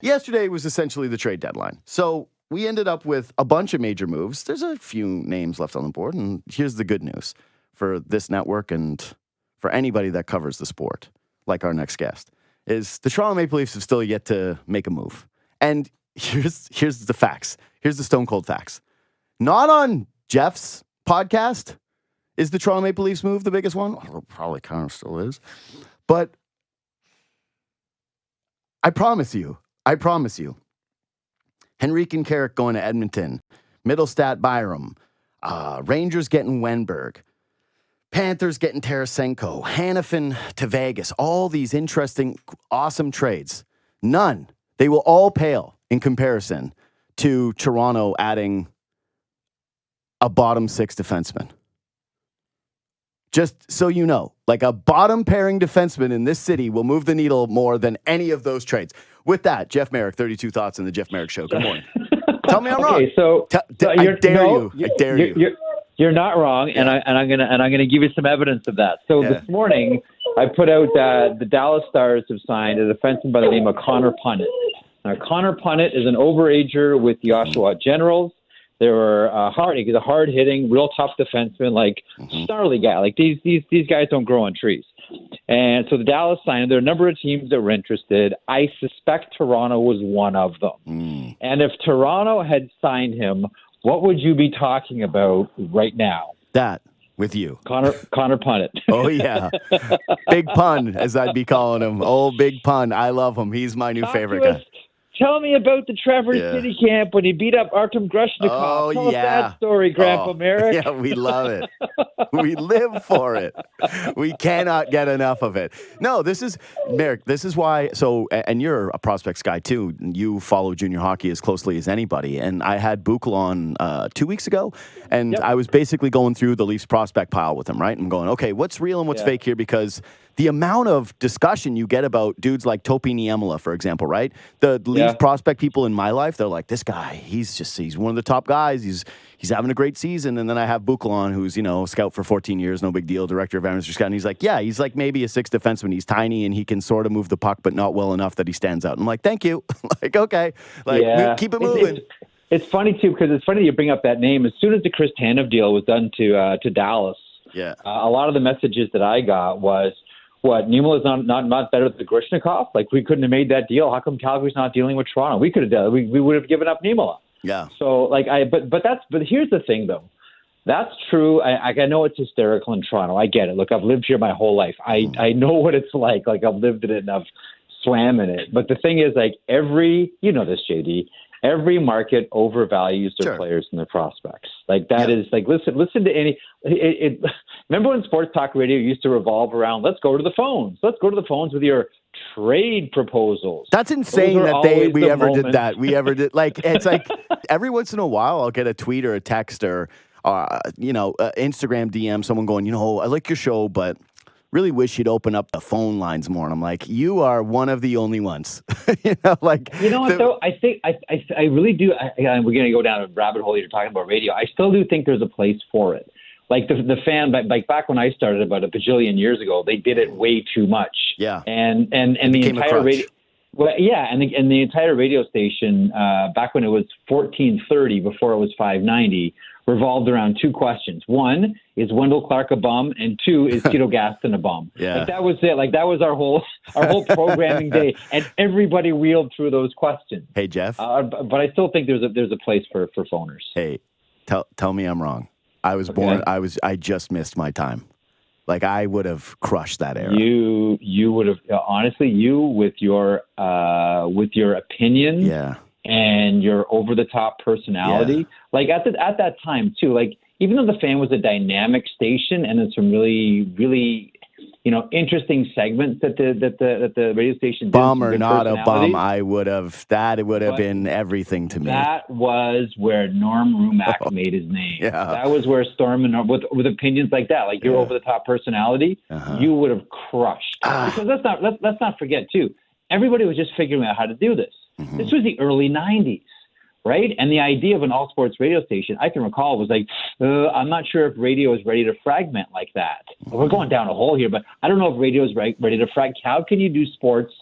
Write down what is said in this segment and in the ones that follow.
Yesterday was essentially the trade deadline. So we ended up with a bunch of major moves. There's a few names left on the board, and here's the good news for this network and for anybody that covers the sport, like our next guest, is the Toronto Maple Leafs have still yet to make a move. And here's the facts. Here's the stone cold facts. Not on Jeff's podcast is the Toronto Maple Leafs move the biggest one. Although probably kind of still is. But I promise you, Henrique and Carrick going to Edmonton, Middlestat Byram, Rangers getting Wenberg, Panthers getting Tarasenko, Hanifin to Vegas, all these interesting, awesome trades. None. They will all pale in comparison to Toronto adding a bottom six defenseman. Just so you know, like a bottom pairing defenseman in this city will move the needle more than any of those trades. With that, Jeff Marek, 32 Thoughts on the Jeff Marek Show. Good morning. Tell me I'm wrong. I dare you. You're not wrong, Yeah. and I'm gonna give you some evidence of that. So This morning, I put out that the Dallas Stars have signed a defenseman by the name of Connor Punnett. Now, Connor Punnett is an overager with the Oshawa Generals. They were he's a hard-hitting, real tough defenseman, like snarly guy. Like these guys don't grow on trees. And so the Dallas signed. There are a number of teams that were interested. I suspect Toronto was one of them. And if Toronto had signed him, what would you be talking about right now? That with you. Connor Punnett. Oh, yeah. Big Pun, as I'd be calling him. Oh, Big Pun. I love him. He's my new favorite guy. Tell me about the Trevor City camp when he beat up Artem Greshnikov. Oh, Tell us that story, Grandpa Marek. Yeah, we love it. We live for it. We cannot get enough of it. No, this is, Marek, this is why, and you're a prospects guy too. You follow junior hockey as closely as anybody. And I had Buchel on 2 weeks ago, and I was basically going through the Leafs prospect pile with him, right? And going, okay, what's real and what's fake here? Because the amount of discussion you get about dudes like Topi Niemela, for example, right? The Leafs prospect people in my life, they're like, this guy, he's one of the top guys. He's having a great season. And then I have Buchel on, who's, scout for 14 years, no big deal, director of amateur scout. And he's like, yeah, he's like maybe a sixth defenseman. He's tiny and he can sort of move the puck, but not well enough that he stands out. I'm like, thank you. Like, okay. Like, keep it moving. It's funny, too, because it's funny you bring up that name. As soon as the Chris Tanev deal was done to Dallas, a lot of the messages that I got was, Niemela is not better than Grishnikov? Like, we couldn't have made that deal. How come Calgary's not dealing with Toronto? We could have done it. We would have given up Niemela. Yeah. So, but here's the thing, though. That's true. I know it's hysterical in Toronto. I get it. Look, I've lived here my whole life. I know what it's like. Like, I've lived in it and I've swam in it. But the thing is, like, this, JD, every market overvalues their players and their prospects. Like that is like, listen to any, remember when sports talk radio used to revolve around, let's go to the phones. Let's go to the phones with your trade proposals. That's insane that we ever did that. We ever did. Like, it's like every once in a while I'll get a tweet or a text or, Instagram DM, someone going, I like your show, but really wish you'd open up the phone lines more. And I'm like, you are one of the only ones. Though? I think I really do. We're going to go down a rabbit hole. You're talking about radio. I still do think there's a place for it. Like the fan, like back when I started about a bajillion years ago, they did it way too much. Yeah. And the entire radio. Well, yeah, and the entire radio station back when it was 1430, before it was 590. Revolved around two questions. One, is Wendell Clark a bum? And two, is Tito Gaston a bum? Yeah. Like that was it. Like that was our whole programming day, and everybody wheeled through those questions. Hey, Jeff. But I still think there's a place for phoners. Hey, tell me I'm wrong. I was born. I just missed my time. Like I would have crushed that era. You would have honestly. You with your opinion. Yeah. And your over-the-top personality, like at that time too. Like even though the Fan was a dynamic station and there's some really, really, interesting segments that the radio station did. Bum or not a bum, it would have been everything to me. That was where Norm Rumack made his name. Yeah. That was where Storm and Norm, with opinions like that, like your over-the-top personality, you would have crushed. Because let's not forget too. Everybody was just figuring out how to do this. This was the early 90s, right? And the idea of an all-sports radio station, I can recall, was like, I'm not sure if radio is ready to fragment like that. We're going down a hole here, but I don't know if radio is ready to fragment. How can you do sports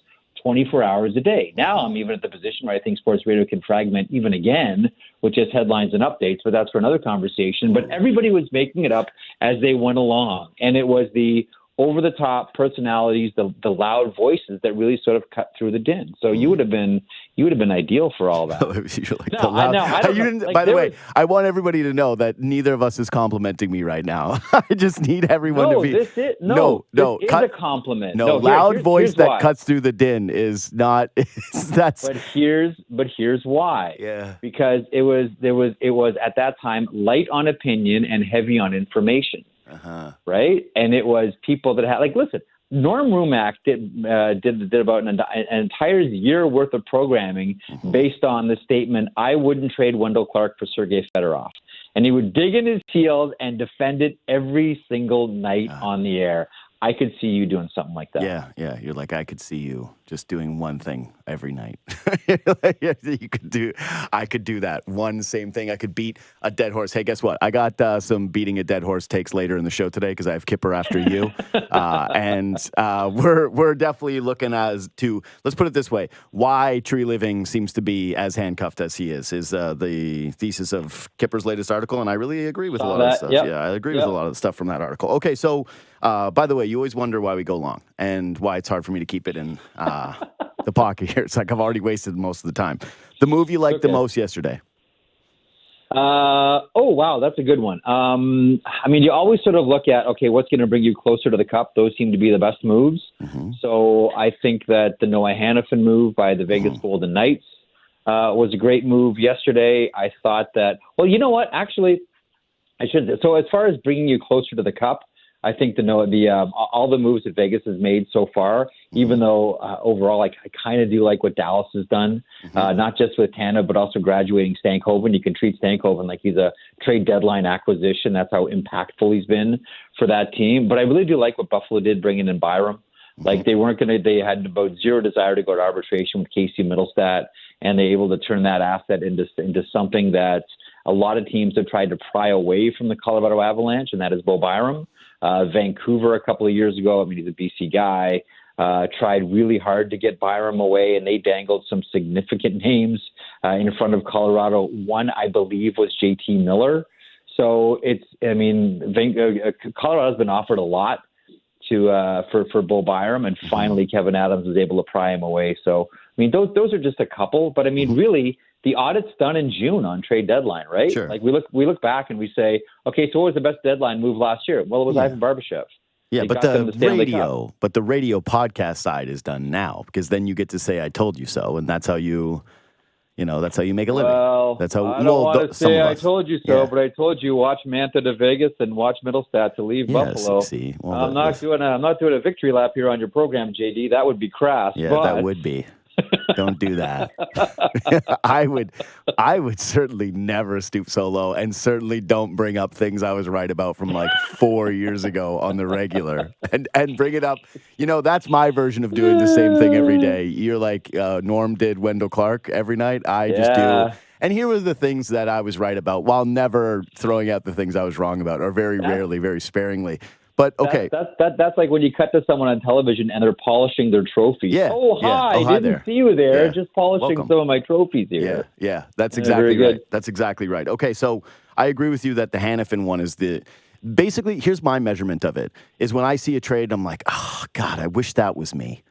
24 hours a day. Now I'm even at the position where I think sports radio can fragment even again with just headlines and updates, but that's for another conversation. But everybody was making it up as they went along. And it was the over-the-top personalities, the loud voices that really sort of cut through the din. So you would have been ideal for all that. By the way, I want everybody to know that neither of us is complimenting me right now. I just need everyone to be. This is a compliment. Loud voice that cuts through the din is not. That's. But here's why. Yeah. Because it was at that time light on opinion and heavy on information. Right, and it was people that had listen. Norm Rumack did about an entire year worth of programming based on the statement, "I wouldn't trade Wendell Clark for Sergei Fedorov," and he would dig in his heels and defend it every single night on the air. I could see you doing something like that. Yeah. You're like, I could see you just doing one thing every night. I could do that one same thing. I could beat a dead horse. Hey, guess what? I got some beating a dead horse takes later in the show today because I have Kipper after you. And we're definitely looking to, let's put it this way, why Tree Living seems to be as handcuffed as he is the thesis of Kipper's latest article. And I really agree with a lot of stuff. Yep. Yeah, I agree with a lot of the stuff from that article. Okay, so by the way, you always wonder why we go long and why it's hard for me to keep it in the pocket here. It's like I've already wasted most of the time. The move you liked the most yesterday? Oh, wow, that's a good one. You always sort of look at, okay, what's going to bring you closer to the cup? Those seem to be the best moves. So I think that the Noah Hannafin move by the Vegas Golden Knights was a great move yesterday. I thought that, well, you know what? Actually, I shouldn't. So as far as bringing you closer to the cup, I think all the moves that Vegas has made so far, even though overall I kind of do like what Dallas has done, not just with Tana, but also graduating Stankoven. You can treat Stankoven like he's a trade deadline acquisition. That's how impactful he's been for that team. But I really do like what Buffalo did bringing in Byram. Like they had about zero desire to go to arbitration with Casey Middlestat, and they're able to turn that asset into something that a lot of teams have tried to pry away from the Colorado Avalanche, and that is Bo Byram. Vancouver a couple of years ago, he's a BC guy, tried really hard to get Byram away, and they dangled some significant names in front of Colorado. One, I believe, was JT Miller. So Colorado's been offered a lot for Bo Byram, and finally Kevin Adams was able to pry him away. So, those are just a couple, but really, the audit's done in June on trade deadline, right? Sure. Like we look back and we say, okay, so what was the best deadline move last year? Well, it was Ivan Barbashev. Yeah, but the radio podcast side is done now, because then you get to say I told you so, and that's how you make a living. Well, that's how I don't want to say I told you so, but I told you watch Mantha to Vegas and watch Middlestat to leave Buffalo. I'm not doing a victory lap here on your program, JD. That would be crass. Yeah, that would be. Don't do that. I would certainly never stoop so low, and certainly don't bring up things I was right about from like 4 years ago on the regular, and bring it up. That's my version of doing the same thing every day. You're like Norm did Wendell Clark every night. I just do. And here were the things that I was right about, while never throwing out the things I was wrong about, or very rarely, very sparingly. But okay, that's like when you cut to someone on television and they're polishing their trophies. Yeah. Oh, hi! Hi didn't there. see you there. Yeah. Just polishing some of my trophies here. Yeah. That's exactly right. That's exactly right. Okay, so I agree with you that the Hannafin one is basically. Here's my measurement of it: is when I see a trade, I'm like, oh God, I wish that was me.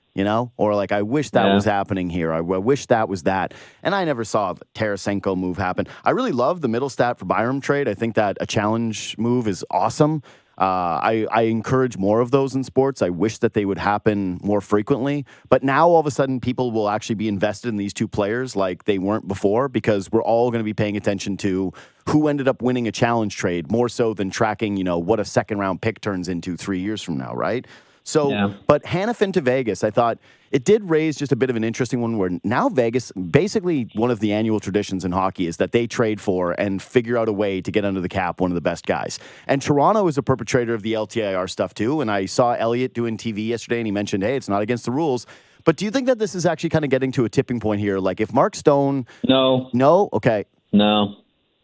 Or like, I wish that was happening here. I wish that was that. And I never saw the Tarasenko move happen. I really love the Middlestat for Byram trade. I think that a challenge move is awesome. I encourage more of those in sports. I wish that they would happen more frequently. But now all of a sudden people will actually be invested in these two players like they weren't before, because we're all going to be paying attention to who ended up winning a challenge trade more so than tracking, what a second round pick turns into 3 years from now, right? So, but Hannafin to Vegas, I thought it did raise just a bit of an interesting one, where now Vegas, basically one of the annual traditions in hockey is that they trade for and figure out a way to get under the cap one of the best guys. And Toronto is a perpetrator of the LTIR stuff too. And I saw Elliott doing TV yesterday, and he mentioned, hey, it's not against the rules. But do you think that this is actually kind of getting to a tipping point here? Like if Mark Stone... No? Okay. No.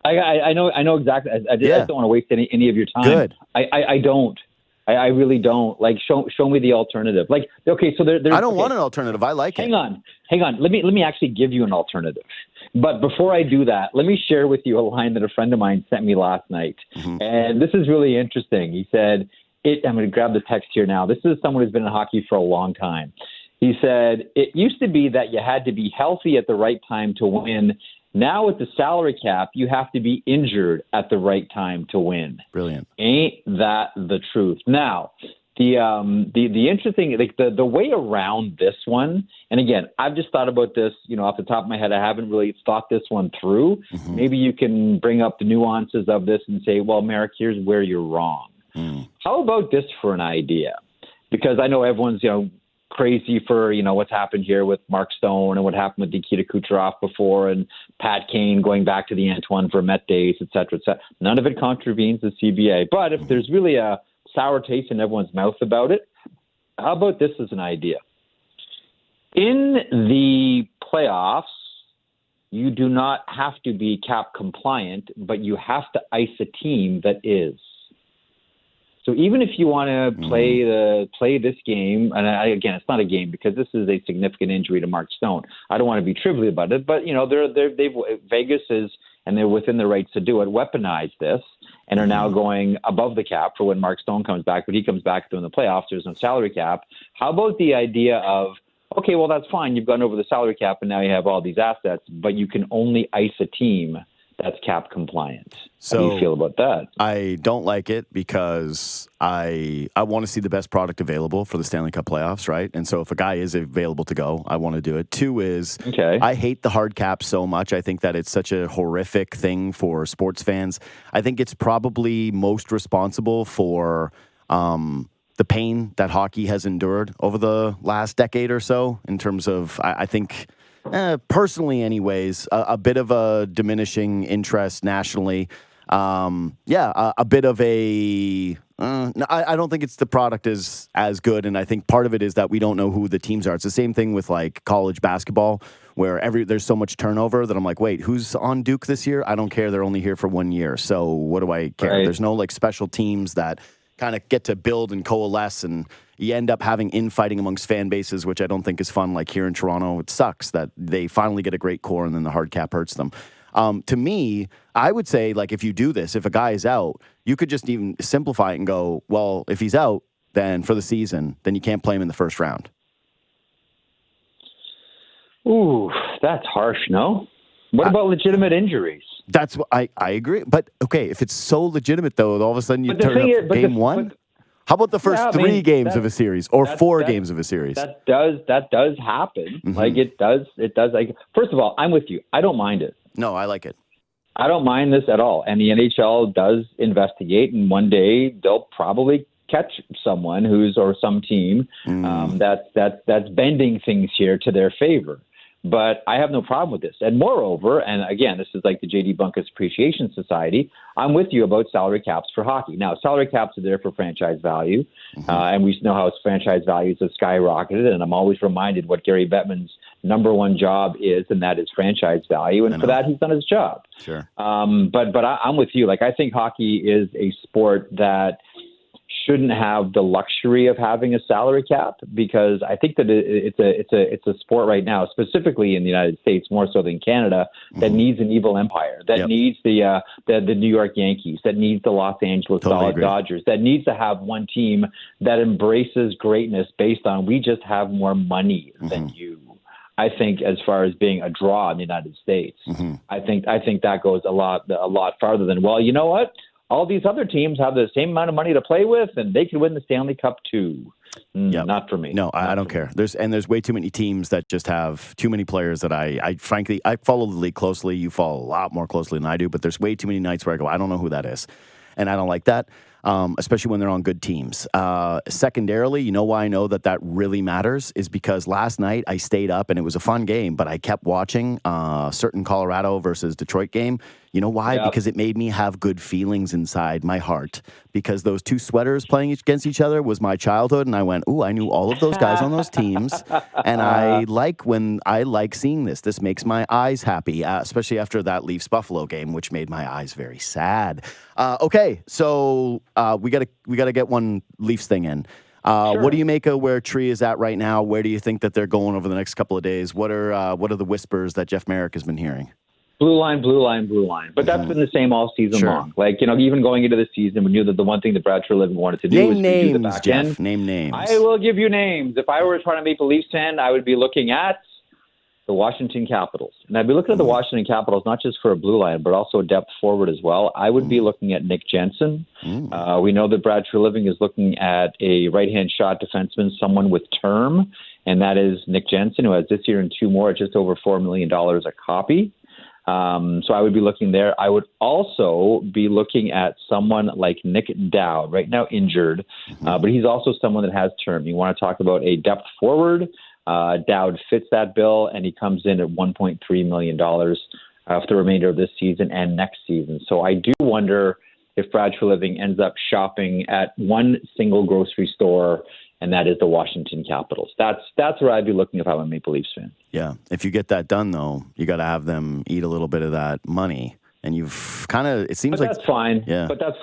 I know exactly. I just don't want to waste any of your time. Good. I don't. I really don't. Like, show me the alternative. Like, okay, so there's. I don't want an alternative. I like it. Hang on. Let me actually give you an alternative. But before I do that, let me share with you a line that a friend of mine sent me last night. Mm-hmm. And this is really interesting. He said, I'm going to grab the text here now. This is someone who's been in hockey for a long time. He said, it used to be that you had to be healthy at the right time to win. Now with the salary cap, you have to be injured at the right time to win. Brilliant. Ain't that the truth? Now, the interesting, like the way around this one, and again, I've just thought about this, off the top of my head. I haven't really thought this one through. Mm-hmm. Maybe you can bring up the nuances of this and say, well, Marek, here's where you're wrong. Mm. How about this for an idea? Because I know everyone's, crazy for, what's happened here with Mark Stone and what happened with Nikita Kucherov before and Pat Kane going back to the Antoine Vermette days, et cetera, et cetera. None of it contravenes the CBA. But if there's really a sour taste in everyone's mouth about it, how about this as an idea? In the playoffs, you do not have to be cap compliant, but you have to ice a team that is. So even if you want to play this game, and again, it's not a game because this is a significant injury to Mark Stone. I don't want to be trivial about it, but Vegas is, and they're within their rights to do it, weaponize this, and are now going above the cap for when Mark Stone comes back. But he comes back during the playoffs. There's no salary cap. How about the idea of, okay, well that's fine. You've gone over the salary cap, and now you have all these assets, but you can only ice a team that's cap compliant. So how do you feel about that? I don't like it because I want to see the best product available for the Stanley Cup playoffs, right? And so if a guy is available to go, I want to do it. Two is, I hate the hard cap so much. I think that it's such a horrific thing for sports fans. I think it's probably most responsible for the pain that hockey has endured over the last decade or so in terms of, I think... personally, anyways, a bit of a diminishing interest nationally. A bit of a. I don't think it's the product is as good, and I think part of it is that we don't know who the teams are. It's the same thing with like college basketball, where there's so much turnover that I'm like, wait, who's on Duke this year? I don't care. They're only here for 1 year, so what do I care? Right. There's no like special teams that kind of get to build and coalesce, and you end up having infighting amongst fan bases, which I don't think is fun. Like here in Toronto, it sucks that they finally get a great core and then the hard cap hurts them. To me, I would say, like, if you do this, if a guy is out, you could just even simplify it and go, well, if he's out, then for the season, then you can't play him in the first round. Ooh, that's harsh, no? What about legitimate injuries? That's what I agree. But, okay, if it's so legitimate, though, all of a sudden you turn up game one? How about the first 3 games of a series or 4 games of a series? That does happen. Mm-hmm. Like it does. Like, first of all, I'm with you. I don't mind it. No, I like it. I don't mind this at all. And the NHL does investigate, and one day they'll probably catch someone or some team that's bending things here to their favor. But I have no problem with this. And moreover, and again, this is like the JD Bunkis Appreciation Society, I'm with you about salary caps for hockey. Now, salary caps are there for franchise value, and we know how franchise values have skyrocketed, and I'm always reminded what Gary Bettman's number one job is, and that is franchise value, and for that, he's done his job. Sure. But I'm with you. Like, I think hockey is a sport that shouldn't have the luxury of having a salary cap, because I think that it's a sport right now, specifically in the United States, more so than Canada, that needs an evil empire, that needs the New York Yankees, that needs the Los Angeles Dodgers, that needs to have one team that embraces greatness based on we just have more money than you. I think as far as being a draw in the United States, I think that goes a lot farther than, well, you know what? All these other teams have the same amount of money to play with, and they could win the Stanley Cup too. Not for me. No, I don't care. There's way too many teams that just have too many players that I frankly, I follow the league closely. You follow a lot more closely than I do, but there's way too many nights where I go, I don't know who that is. And I don't like that, especially when they're on good teams. Secondarily, you know why I know that really matters is because last night I stayed up and it was a fun game, but I kept watching a certain Colorado versus Detroit game. You know why? Yep. Because it made me have good feelings inside my heart, because those two sweaters playing against each other was my childhood. And I went, ooh, I knew all of those guys on those teams. And I like seeing this. This makes my eyes happy, especially after that Leafs-Buffalo game, which made my eyes very sad. Okay, so we gotta get one Leafs thing in. Sure. What do you make of where Tree is at right now? Where do you think that they're going over the next couple of days? What are the whispers that Jeff Marek has been hearing? Blue line, blue line, blue line. But that's been the same all season long. Like, even going into the season, we knew that the one thing that Brad Treliving wanted to do was redo the back end. Name names. I will give you names. If I were trying to make a Leafs fan, I would be looking at the Washington Capitals. And I'd be looking at the Washington Capitals not just for a blue line, but also a depth forward as well. I would be looking at Nick Jensen. We know that Brad Treliving is looking at a right-hand shot defenseman, someone with term, and that is Nick Jensen, who has this year and 2 more at just over $4 million a copy. So I would be looking there. I would also be looking at someone like Nick Dowd, right now injured, but he's also someone that has term. You want to talk about a depth forward. Dowd fits that bill, and he comes in at $1.3 million for the remainder of this season and next season. So I do wonder if Brad Treliving ends up shopping at one single grocery store, and that is the Washington Capitals. That's where I'd be looking if I'm a Maple Leafs fan. Yeah. If you get that done, though, you got to have them eat a little bit of that money. And you've kind of, it seems like that's fine. Yeah. But that's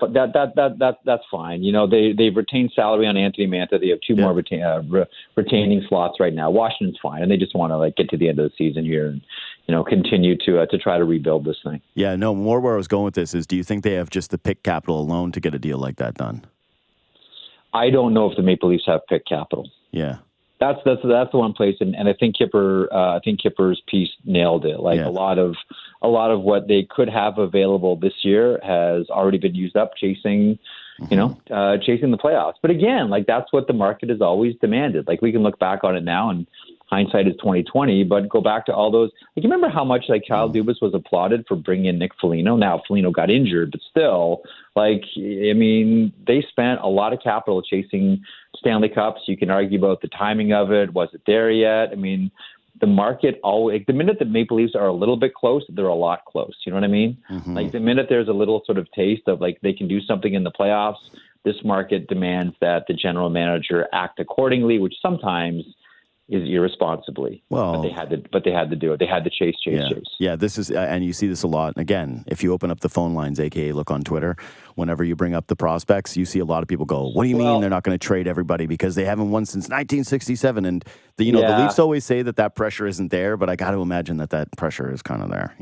fine. They've retained salary on Anthony Mantha. They have 2 more retaining slots right now. Washington's fine, and they just want to get to the end of the season here and continue to try to rebuild this thing. Yeah. No. More where I was going with this is, do you think they have just the pick capital alone to get a deal like that done? I don't know if the Maple Leafs have pick capital. Yeah. That's the one place, and I think Kipper's piece nailed it. A lot of what they could have available this year has already been used up chasing chasing the playoffs. But again, that's what the market has always demanded. We can look back on it now, and hindsight is 2020. But go back to all those. You remember how much Kyle Dubas was applauded for bringing in Nick Foligno. Now Foligno got injured, but still, they spent a lot of capital chasing Stanley Cups. You can argue about the timing of it. Was it there yet? The market always, the minute that Maple Leafs are a little bit close, they're a lot close. You know what I mean? The minute there's a little sort of taste of they can do something in the playoffs, this market demands that the general manager act accordingly, which sometimes is irresponsibly. Well, but they had to do it. They had to chase. Yeah, this is, and you see this a lot. Again, if you open up the phone lines, aka look on Twitter, whenever you bring up the prospects, you see a lot of people go, "What do you mean they're not going to trade everybody because they haven't won since 1967?" And the Leafs always say that pressure isn't there, but I got to imagine that pressure is kind of there.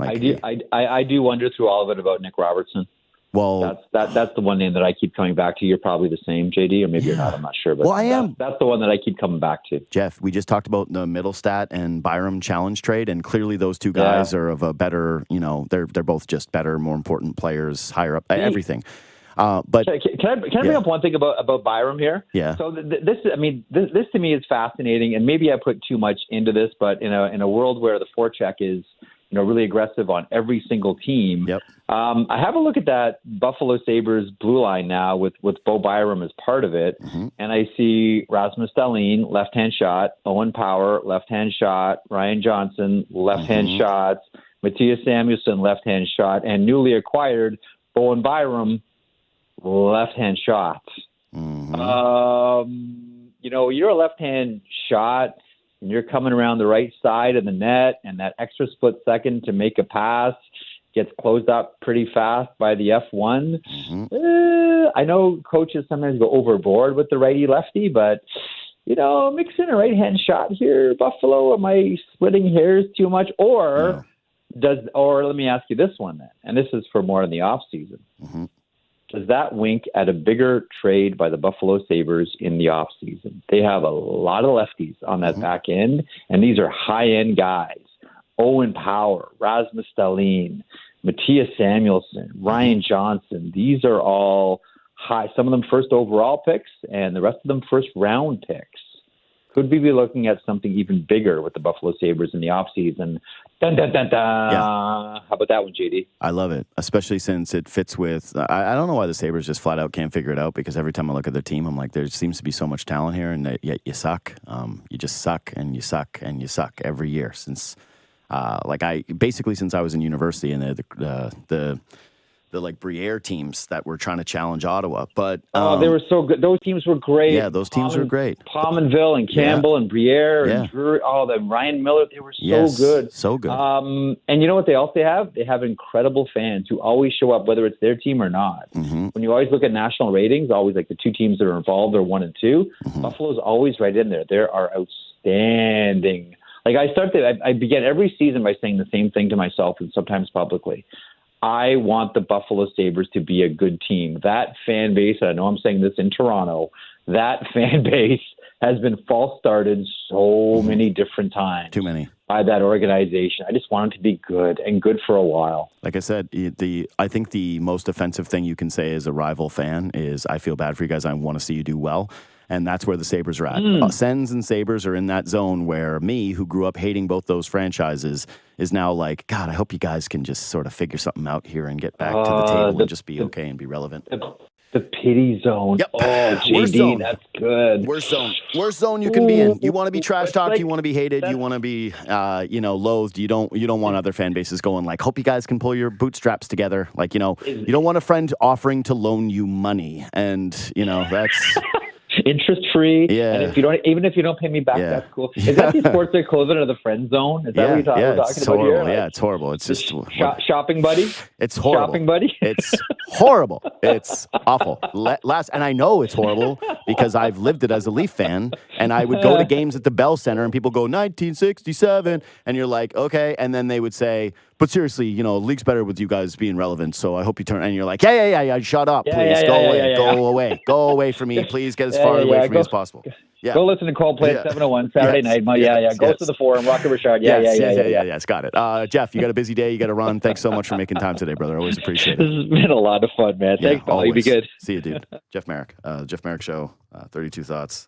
I do wonder through all of it about Nick Robertson. Well, that's the one name that I keep coming back to. You're probably the same, JD, or maybe you're not. I'm not sure. But I am. That's the one that I keep coming back to. Jeff, we just talked about the Middlestat and Byram challenge trade, and clearly those two guys are of a better. They're both just better, more important players, higher up, everything. But can I bring up one thing about Byram here? Yeah. So this to me is fascinating, and maybe I put too much into this, but in a world where the forecheck is really aggressive on every single team. Yep. I have a look at that Buffalo Sabres blue line now with Bo Byram as part of it, and I see Rasmus Dahlin, left-hand shot, Owen Power, left-hand shot, Ryan Johnson, left-hand shots, Matthias Samuelsson, left-hand shot, and newly acquired Bowen Byram, left-hand shots. You're a left-hand shot, and you're coming around the right side of the net, and that extra split second to make a pass gets closed up pretty fast by the F1. I know coaches sometimes go overboard with the righty-lefty, but, mix in a right-hand shot here, Buffalo. Am I splitting hairs too much? Or let me ask you this one then, and this is for more in the off-season. Does that wink at a bigger trade by the Buffalo Sabres in the offseason? They have a lot of lefties on that back end, and these are high-end guys. Owen Power, Rasmus Dahlin, Matthias Samuelsson, Ryan Johnson. These are all high, some of them first overall picks, and the rest of them first-round picks. Could we be looking at something even bigger with the Buffalo Sabres in the offseason? Dun, dun, dun, dun. Yeah. How about that one, JD? I love it, especially since it fits with I don't know why the Sabres just flat out can't figure it out, because every time I look at their team, I'm like, there seems to be so much talent here, and yet you suck. You just suck, and you suck, and you suck every year since since I was in university, and like Briere teams that were trying to challenge Ottawa. But they were so good. Those teams were great. Yeah, those teams were great. Pominville and Campbell and Briere and Drury. Oh, the Ryan Miller. They were so good. So good. And you know what they also have? They have incredible fans who always show up, whether it's their team or not. Mm-hmm. When you always look at national ratings, always like the two teams that are involved are 1 and 2. Mm-hmm. Buffalo's always right in there. They are outstanding. Like I begin every season by saying the same thing to myself and sometimes publicly. I want the Buffalo Sabres to be a good team. That fan base, and I know I'm saying this in Toronto, that fan base has been false started so many different times. Too many. By that organization. I just want them to be good and good for a while. Like I said, I think the most offensive thing you can say as a rival fan is, I feel bad for you guys. I want to see you do well. And that's where the Sabres are at. Sens and Sabres are in that zone where me, who grew up hating both those franchises, is now like, God, I hope you guys can just sort of figure something out here and get back to the table and just be okay and be relevant. The pity zone. Yep. Oh, JD, that's good. Worst zone you can be in. You want to be trash talked. You want to be hated. You want to be, loathed. You don't want other fan bases going like, hope you guys can pull your bootstraps together. Like, you don't want a friend offering to loan you money. And, that's... interest-free. Yeah. And even if you don't pay me back, that's cool. Is that the Sportsnet equivalent of the friend zone? Is that what we're talking about here? Like, it's horrible. It's just... shopping buddy? It's horrible. Shopping buddy? It's horrible. It's awful. And I know it's horrible because I've lived it as a Leaf fan, and I would go to games at the Bell Center, and people go, 1967, and you're like, okay, and then they would say, but seriously, the league's better with you guys being relevant, so I hope you turn, and you're like, yeah, shut up, please, go away from me, please get as far away from me as possible. Yeah. Go listen to Coldplay at 7:01 Saturday night. Go to the Forum, Rocket Richard. Yes, got it. Jeff, you got a busy day, you got to run. Thanks so much for making time today, brother. Always appreciate it. This has been a lot of fun, man. Thanks, Paul. You be good. See you, dude. Jeff Marek. Jeff Marek Show, 32 Thoughts.